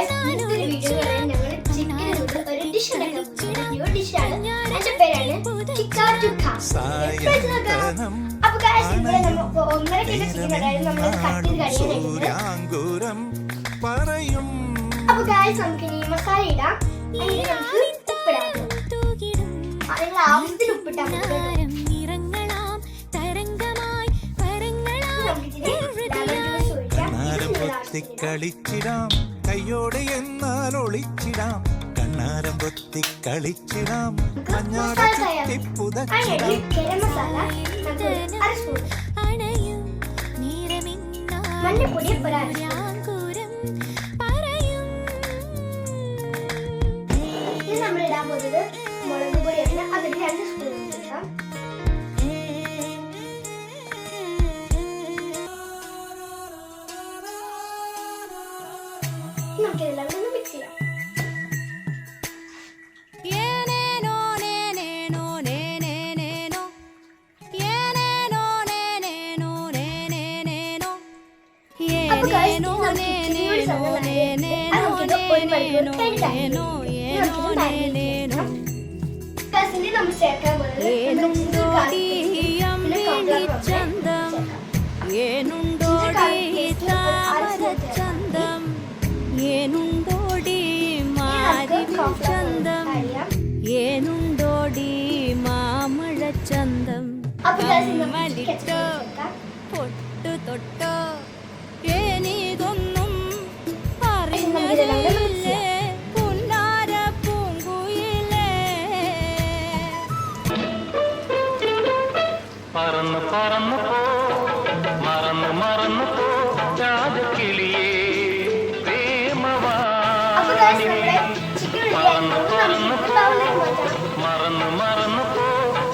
Guys, ഇന്നത്തെ ഒരു വീഡിയോയിൽ ഞങ്ങൾ ചിക്കൻ കൊണ്ട് ഒരു ഡിഷ് ഉണ്ടാക്കാൻ പോകുന്നു. ന്യൂ ഡിഷാണ്. അതിന്റെ പേരാണ് ചിക്ക ചുക്ക. അപ്പൊ ഗൈസ്, ഇവിടെ നമുക്ക് 1.5 കിലോ ചിക്കൻ അതായത് നമ്മൾ കട്ട് ചെയ്ത് കഴിയാനായിട്ട്. അപ്പൊ ഗൈസ്, നമുക്ക് ഈ മസാല ഇടാം. അതിന് നമുക്ക് ഉപ്പിടാം. അതിനുള്ള ആവശ്യത്തിന് ഉപ്പിട്ടാൽ മതി. കളിച്ചിടാം കയ്യോടെ എന്നാൽ ഒളിച്ചിടാം കണ്ണാരം പൊത്തി കളിച്ചിടാം മഞ്ഞപ്പൊടി നമ്മൾ ഇടാൻ പോകുന്നത് മുളക് പൊടിയാണ്. അതിന് 2 സ്പൂൺ ഇടാം. നമുക്കിതെല്ലാം ഒന്ന് മിക്സ് ചെയ്യാം. അപ്പൊ guys, നമുക്ക് ഇച്ചിരി സമയം നമുക്കിത് 1 മണിക്കൂർ കഴിഞ്ഞിട്ടാണ്. കസിന് നമ്മൾ ചേർക്കാൻ പോകുന്നത് ఏనుండోడి మామళ చందం പൊട്ടു തൊട്ടോ ഏനീതൊന്നും അറിഞ്ഞില്ലേ പുന്നാര പൂങ്കുയിലേ പറന്ന് പറന്ന് പോ മറന്ന് മറന്ന് പോ രാജക്കിളിയേ മറന്നു മറന്നു പോ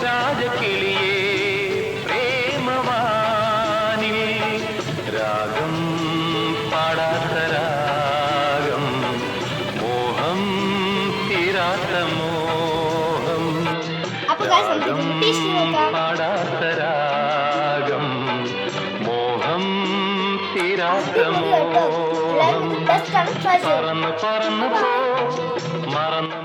രാജക്കിളിയേ പ്രേമവാനിൽ രാഗം പാടാത്ത രാഗം മോഹം തീരാത്ത മോഹം രാഗം പാടാത്ത രാഗം മോഹം തീരാത്ത മോഹം പറന്നു പറന്നു പോ മറന്നു